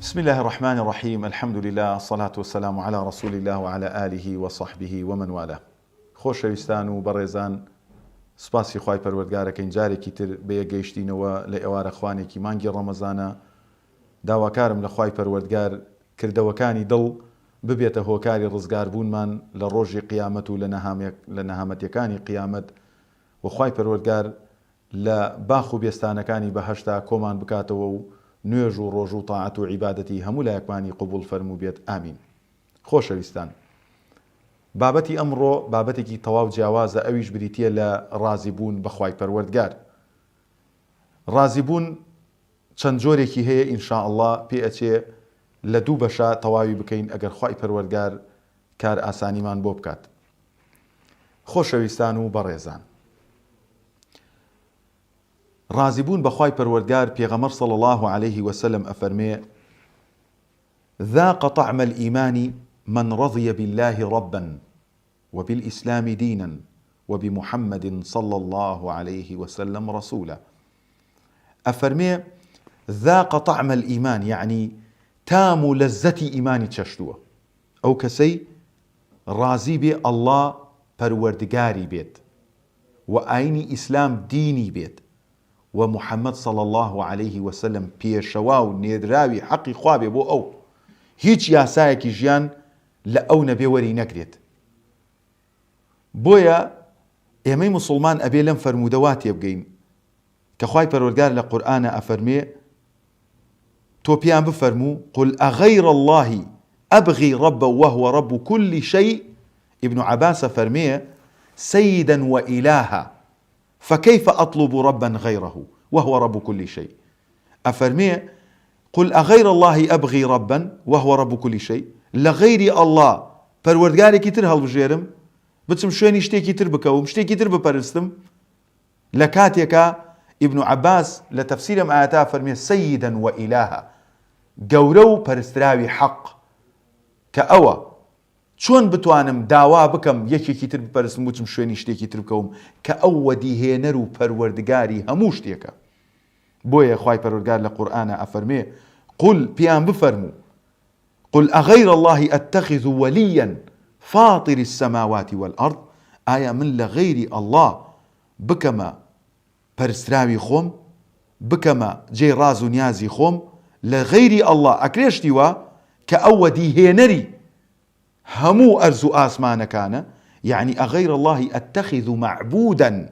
بسم الله الرحمن الرحيم. الحمد لله، الصلاة والسلام على رسول الله وعلى آله وصحبه ومن والاه. خۆشەویستان و بەڕێزان، سوپاسی خوای پەروەردگارەکەین جارێکی تر بەیەگەیشتینەوە لە ئێوارە خوانێکی مانگی ڕەمەزانە. داواکارم لە خوای پەروەردگار کردەوەکانی دڵ ببێتە هۆکاری ڕزگاربوونمان لە ڕۆژی قیامەت و لە نەهامەتیەکانی قیامەت، و خوای پەروەردگار لە باخ و بێستانەکانی بەهەشتا کۆمان بکاتەوە و نوێژ و ڕۆژ و تاعەت و عیبادەتی هەموو لایەکمانی قبول فەرموو بێت. ئامین. خۆشەویستان، بابەتی ئەمڕۆ بابەتێکی تەواو جیاوازە، ئەویش بریتیە لە ڕازیبوون بە خوای پەروەردگار. ڕازیبوون چەند جۆرێکی هەیە، ئینشاء الله پێ ئەچێ لە دوو بەشە تەواوی بکەین ئەگەر خوای پەروەردگار کار ئاسانیمان بۆ بکات. خۆشەویستان و بەڕێزان، رازبون بخواي پروردگار پیغمبر صلى الله عليه وسلم أفرمي: ذاق طعم الإيمان من رضي بالله ربا وبالإسلام دينا وبمحمد صلى الله عليه وسلم رسولا. أفرمي ذاق طعم الإيمان، يعني تام لذة إيماني تشتوه، أو كسي رازي بي الله پروردگاري بيت وآيني إسلام ديني بيت ومحمد صلى الله عليه وسلم پێشەوا و نێدراوی حەقی خوا بێ بۆ ئەو، هیچ یاسایەکی ژیان لە ئەو نەبێ وەری نەگرێت. بۆیە ئێمەی موسڵمان ئەبێ لەم فەرموودەوا تێبگەین کە خوای پەروەردگار لە قورئانە ئەفەرمێ: تۆ پیان بفەرموو قل ئەغەیڕ الله ئەبغی ربا وهو رب كل شيء. ابن عباس فەرمێ: سيدا وإلها فكيف أطلب ربا غيره وهو رب كل شيء. أفرمي قل أغير الله أبغي ربا وهو رب كل شيء، لغير الله پروردگارێکی تر هەڵبژێرم، بچم شوێنی شتێکی تر بکەوم، شتێکی تر بپەرستم. لە کاتێکە ابن عباس لە تەفسیرم ئاەتا فەرمێ سيدا وإلها، گەورە و پەرستراوی حەق، کە ئەوە چۆن بتوانم داوا بکەم یەکێکی تر بپەرستم وچم شوێنی شتێکی تر بکەوم، کە ئەو وەدیهێنەر و پەروەردگاری هەموو شتێکە. بۆیە خوای پەروەردگار لە قورئانە ئەفەرمێ: قل پیان بفەرموو قل أغير الله أتخذ وليا فاطر السماوات والأرض، ئایا من لە غەیری الله بکەمە پەرستراوی خۆم، بکەمە جێی ڕاز و نیازی خۆم لە غەیری الله، ئەکرێشتیوە کە ئەو وەدیهێنەری همو أرزو آسمان كان، يعني أغير الله أتخذ معبودا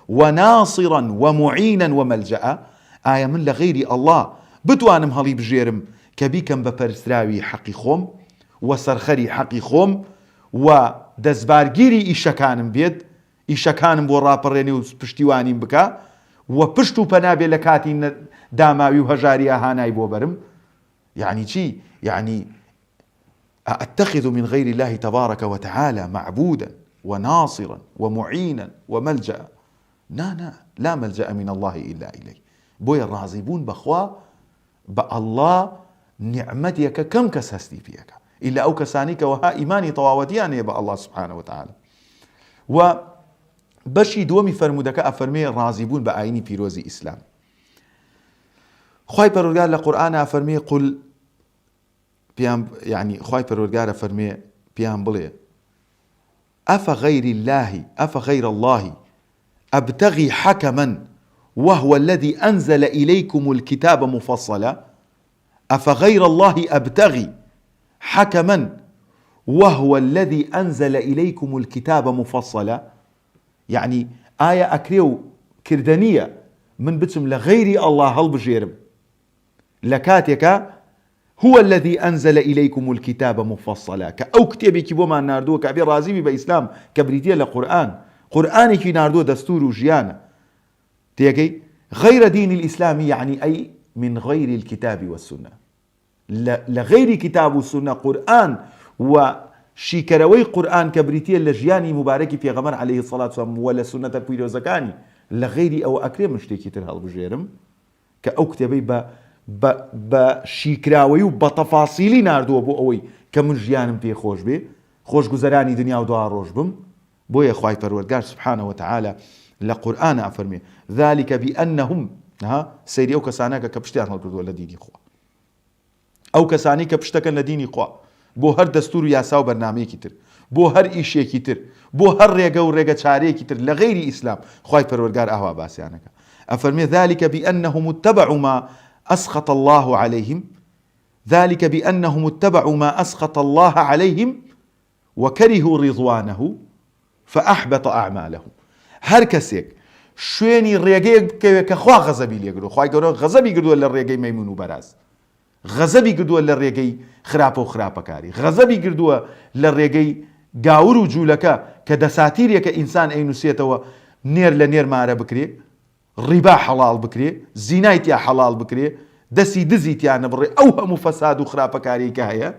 وناصرا ومعينا وملجأ، آية من لغير الله بتوانم هلي بجيرم كبيكم بپرسراوي حقي خوم وسرخري حقي خوم ودزبارگيري إيشكانم بيد، إيشكانم بو راپريني و پشتيوانيم بكا وپشتو پنابي لكاتي داماوي وهجاري هاناي بو برم. يعني چي؟ يعني أتخذ من غير الله تبارك وتعالى معبودا وناصرا ومعينا وملجأ؟ لا ملجأ من الله إلا إليه. بويا الرازبون بخوا بالله نعمتك كم كسهستي فيك إلا أو كسانيك وها إيماني طواوتيان يبا الله سبحانه وتعالى. وبشي دومي فرمودك أفرمي الرازبون بآيني بيروزي إسلام. خواهي پروردگار لقرآن أفرمي قل، يعني خواهي پروردگار فرمي بيان بلي: أفغير الله أبتغي حكما وهو الذي أنزل إليكم الكتاب مفصلا. أفغير الله أبتغي حكما وهو الذي أنزل إليكم الكتاب مفصلا، يعني آية أكريو كردانية من بتم لغير الله هالبجيرم لكاتك هو الذي أنزل إليكم الكتاب مفصلا، كأو كتابي كي بوما ناردو كأبي رازيبي بإسلام كبريتيا لقرآن، قرآني كي ناردو دستور وجيانا تيجي غير دين الإسلام، يعني أي من غير الكتاب والسنة، لغير كتاب والسنة قرآن وشيكروي قرآن كبريتيا لجياني مباركي في غمر عليه الصلاة والسلام ولا سنة بيروزكاني لغير أو أكرم مشتكي ترهل بجيرم كأو كتابي بشيكراوي وبتفاصيلي ناردو بو اوي كمن جيانم بي خوش بي خوش گزاراني دنيا و دوار روش بم. بويا خواهي پروردگار سبحانه وتعالى لقرآن أفرمي: ذلك بأنهم سيري أو كساناك كبشتيان هالكردو لديني خوا ئەو کەسانی کە پشتەکەن لە دینی خوا بۆ هەر دەستور و یاسا و بەرنامەیەکی تر، بۆ هەر ئیشێکی تر، بۆ هەر ڕێگە و ڕێگە چارەیەکی تر لە غەیری ئیسلام، خوای پەروەردگار ئاوا باسییانەکە. ئەفەرمێ ذلك بأنهم اتبعوا ما أسخط الله عليهم، ذلك بأنهم اتبعوا ما أسخط الله عليهم وكرهوا رضوانه فأحبط أعمالهم. هەر کەسێک شوێنی ڕێگەیەک بکەوێت کە خوا غەزەبی لێگرۆ، خوای گەورە غەزەبی کردووە لە ڕێگەی مەیمون و بەراز، غەزەبی کردووە لە ڕێگەی خراپە و خراپەکاری، غەزەبی کردووە لە ڕێگەی گاور و جوولەکە کە دەساتیرێکە ئینسان ئەینووسێتەوە نێر لە نێرمارە بکرێ، ڕیبا حەڵال بکرێ، زینای تیا حەڵال بکرێ، دەستی دزی تیانە بڕێ، ئەو هەموو فەساد و خراپەکاری کە هەیە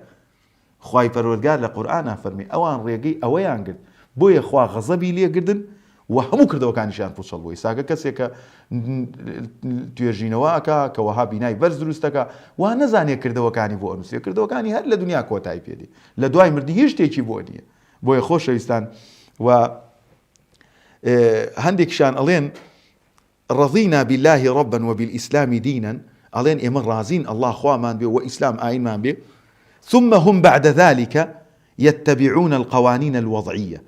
خوای پەروەردگار لە قورئانە فەرمی ئەوان ڕێگەی ئەوەیان گرت بۆیە خوا غەزەبی لێگردن و هەموو کردەوەکانیشیان پوچەڵ بووی. ساگە کەسێکە توێژینەوەکە کە وەها بینای بەرز دروستەکە وا نەزانێت کردەوەکانی بۆ ئەنووسێ، کردەوەکانی هەر لە دنیا کۆتایی پێدی، لە دوای مردی هیچ شتێکی بۆ نییە. بۆیە خۆشەویستان و هەندێکشان ئەڵێن رضينا بالله ربا وبالإسلام دينا، ألين إمر رازين الله خوامان بي وإسلام آين مان بي، ثم هم بعد ذلك يتبعون القوانين الوضعية.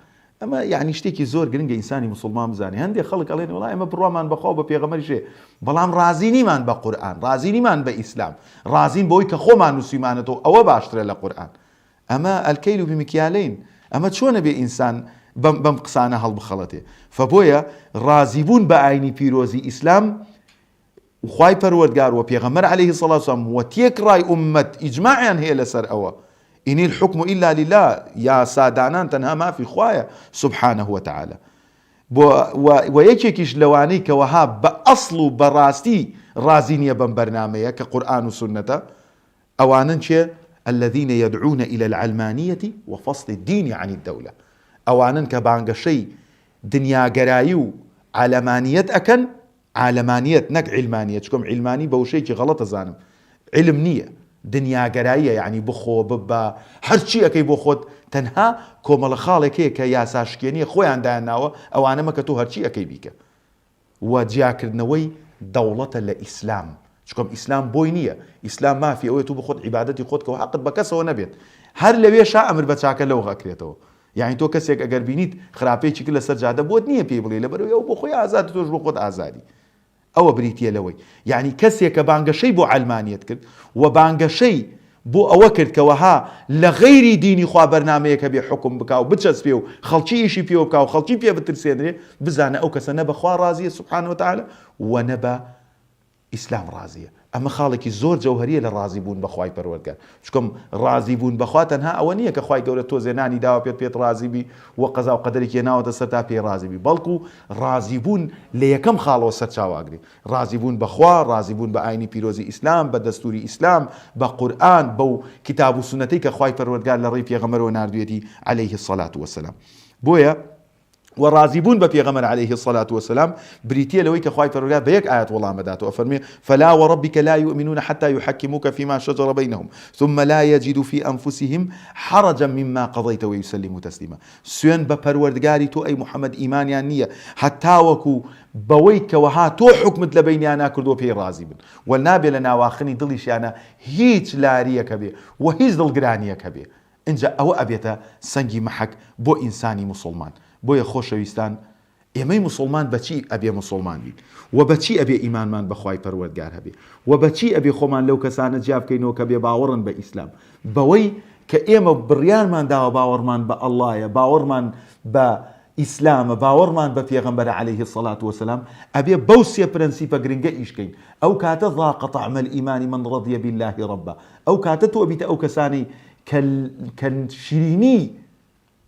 أما يعني شتيكي زور قرنجة إنساني مسلمان بزاني هندي خلق ألين والله إما بروامان بخوة ببيغمري شيء بلام رازيني مان بقرآن، رازيني مان بإسلام، رازين بويك خو مان نسيمانتو أو باشتر لقرآن. أما الكيل بمكيالين، أما شون بي إنسان بم قسانه هەڵبخەڵەتێ. فبۆیە ڕازیبوون بە ئاینی پیرۆزی ئیسلام و خوای پەروەردگار و پێغەمبەر عەلەیهی سەڵات وسەلام و تێکڕای ئومەت ئیجماعیان هەیە لەسەر ئەوە ئین الحکم إلا لله، یا سادانان تەنها مافی خوایە سبحانه وتعالى. و یەکێکیش لەوانەی کە وەها بە ئەسڵ و بەڕاستی ڕازی نییە بەم بەرنامەیە کە قورئان و سنەتە، ئەوانن چێ؟ الذين يدعون إلى العلمانية وفصل الدين عن الدولة، ئەوانن کە بانگەشەی دنیاگەرایی و عالەمانیەت ئەکەن، عالەمانیەت نەک عیلمانیەت، چکۆم عیلمانی بە وشەیەکی غەڵەتە زانم، علم نییە، دنیاگەراییە، یعنی بخۆ ببە هەرچی ئەەکەی بۆ خۆت، تەنها کۆمەڵە خاڵێکەیە کە یاساشکێنیە خۆیان دایانناوە ئەوانەمە کە تۆ هەرچی ئەەکەی بیکە. و جیاکردنەوەی دەوڵەتە لە ئیسلام، چکۆم ئیسلام بۆی نییە، ئیسلام مافی ئەوەیە تو بخۆت عیبادەتی خۆتکەوە حەقت بە کەسەوە نەبێت، هەر لەوێشا ئەمر بە چاکە لەو ئەکرێتەوە. یعنی تۆ کەسێک ئەگەر بینیت خراپەیەکی کرد لەسەر جادە بۆت نییە پێی بڵێ لەبەرەوەی ئەو بۆ خۆی ئازاد، تۆش بۆ خۆت ئازادی، ئەوە بریتیە لەوەی. یعنی کەسێک کە بانگەشەی بۆ عەلمانیەت کرد و بانگەشەی بۆ ئەوە کرد کە وەها لە غەیری دینی خوا بەرنامەیەکە بێ حکم بکا و بچەسپێ و خەڵکی ئیشی پێوە بکا و خەڵکی پێ بترسێنرێ، بزانە ئەو کەسە نە بە خوا ڕازیە سبحانه وتعالى و نە بە ئیسلام ڕازیە. ئەمە خاڵێکی زۆر جەوهەریە لە ڕازی بوون بە خوای پەروەردگار، چکۆم ڕازی بوون بەخوا تەنها ئەوە نییە کە خوای گەورە تۆ زێنانی داوە پێت ڕازی بی و قەزا و قەدەرێکی ناوەتە سەر تا پێی ڕازی بی، بەڵکو ڕازی بوون لە یەکەم خاڵەوە سەرچاواگری، ڕازی بوون بەخوا، ڕازی بوون بە ئاینی پیرۆزی ئیسلام، بە دەستوری ئیسلام، بە قورئان، بەو کتاب و سنەتەی کە خوای پەروەردگار لە ڕێی پێغەمبەرەوە ناردوێتی عەلەیهی الصەلاة وەسەلام. بۆیە ورازبون بپیغمبر عليه الصلاة والسلام بريتيا لويك خواي فرقا بيك آيات والله مداته وفرمي فلا وربك لا يؤمنون حتى يحكموك فيما شجر بينهم ثم لا يجدوا في أنفسهم حرجا مما قضيت ويسلموا تسليما. سوين بپروردگاري تو أي محمد إيمان يعني حتى وكو بويك وها تو حكمت لبيني أنا كردو في رازبن والنابي لنا واخني ضليش أنا هيج لارية كبير وهيج ضل قرانية كبير إنجا أو أبيتا سنجي محك بو إنساني مسلمان. بۆیە خۆشەویستان ئێمەی مسلمان بەچی ئەبێ مسلمان بین و بەچی ئەبێ ئیمانمان بەخوای پەروەردگار هەبێ و بەچی ئەبێ خۆمان لەو کەسانە جیا بکەینەوە کە بێ باوەڕن بە ئیسلام، بەوەی کە ئێمە بڕیارمان داوە باوەڕمان بە ئەڵڵایە، باوەڕمان بە ئیسلامە، باوەڕمان بە پێغەمبەر عەلەیهی الصەلاة وەسەلام، ئەبێ بەو سێ پرەنسیپە گرنگە ئیشکەین. ئەو کاتە ذاق طعم الإيمان من رضي بالله ربا، ئەو کاتە تۆ بیتە ئەو کەسانی کە شیرینی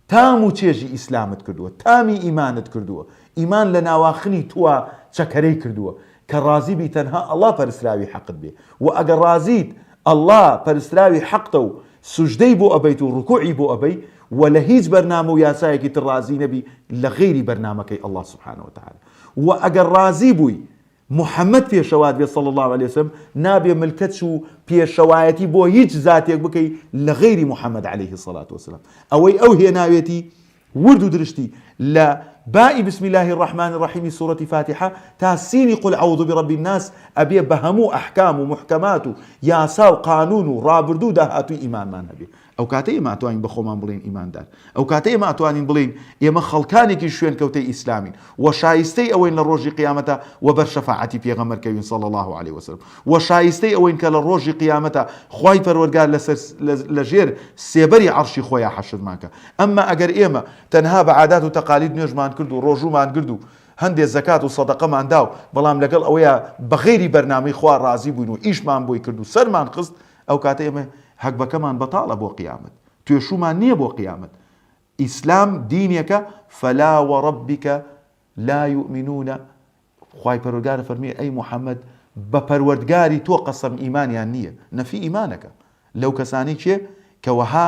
تام و چێژی ئیسلامت کردووە، تامی ئیمانت کردووە، ئیمان لە ناواخنی تووە چەکەرەی کردووە کە ڕازی بی تەنها ئەڵڵا پەرستراوی حەقت بێ و ئەگەر ڕازیت ئەڵڵا پەرستراوی حەقتە و سوژدەی بۆ ئەبەیت و ڕکوعی بۆ ئەبەی و لە هیچ بەرنامە و یاسایەکی تر ڕازی نەبی لە غەیری بەرنامەکەی ئەڵڵا سبحانه وتعالى و ئەگەر ڕازی بووی محەممەد پێشەوات بێ صلی الله عليه وسلم نابێ ملکەت و پێشەوایەتی بۆ هیچ زاتێک بکەی لە غەیری محەممەد عليه الصلاة والسلام. ئەوەی ئەو هێناوێتی ورد و درشتی لا باء بسم الله الرحمن الرحيم سورة فاتحة تاسيني قل أعوذ برب الناس أبي بهمو أحكام ومحكمات ياسا وقانون رابردو دهاتو إيمان ما نبي أو كاتي ما أتوانين بخومان بلين إيمان دار أو كاتي ما أتوانين بلين إما خلقاني شوين كوتي إسلامين وشايستي أوين للروج قيامته وبر شفاعتي في غمر كوين صلى الله عليه وسلم وشايستي أوين كالروج قيامته خواي فرورقال لجير سيبري عرشي خويا حشر ماك أما أجر إيما تنها بعادات وتقاليد نجمان كردو روجومان كردو هەندێ زەکات و سەدەقەمان دا و بەڵام لەگەڵ ئەوەیە بەغێری بەرنامەی خوا ڕازی بووین و ئیشمان بۆی کرد و سەرمان خست ئەو کاتە ئێمە هەکبەکەمان بەتاڵە بۆ قیامەت توێشومان نییە بۆ قیامەت ئیسلام دینێکە فەلا وەڕەبیکە لا یؤمنونە خوای پەروەردگار فەرمێ ئەی محەممەد بە پەروەردگاری تۆ قەسەم ئیمانیان نییە نەفی ئیمانەکە لەو کەسانی چێ کەوەها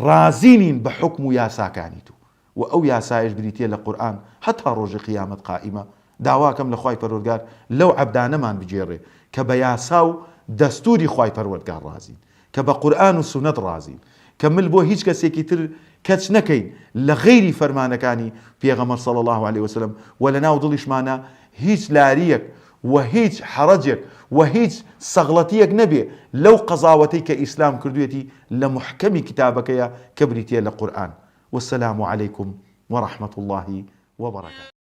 رازینین بە حکم و یاساکانی تو و ئەو یاسایش بریتە لە قورئان هەتا ڕۆژی قیامەت قائیمە داواکەم لە خوای پەروەردگار لەو عەبدانەمان بجێڕێ کە بە یاسا و دەستوری خوای پەروەردگار ڕازین کە بە قورئان و سونەت ڕازین کە مل بۆ هیچ کەسێکی تر کەچ نەکەین لە غەیری فەرمانەکانی پێغەمبەر صلی الله عليه وسلم و لە ناو دڵیشمانە هیچ لاریەک و هیچ حەرەجێک و هیچ سەغڵەتیەک نەبێ لەو قەزاوەتەی کە ئیسلام کردوێتی لە محکەمی کتابەکەیە کە بریتە لە قورئان والسلام عليكم ورحمة الله وبركاته.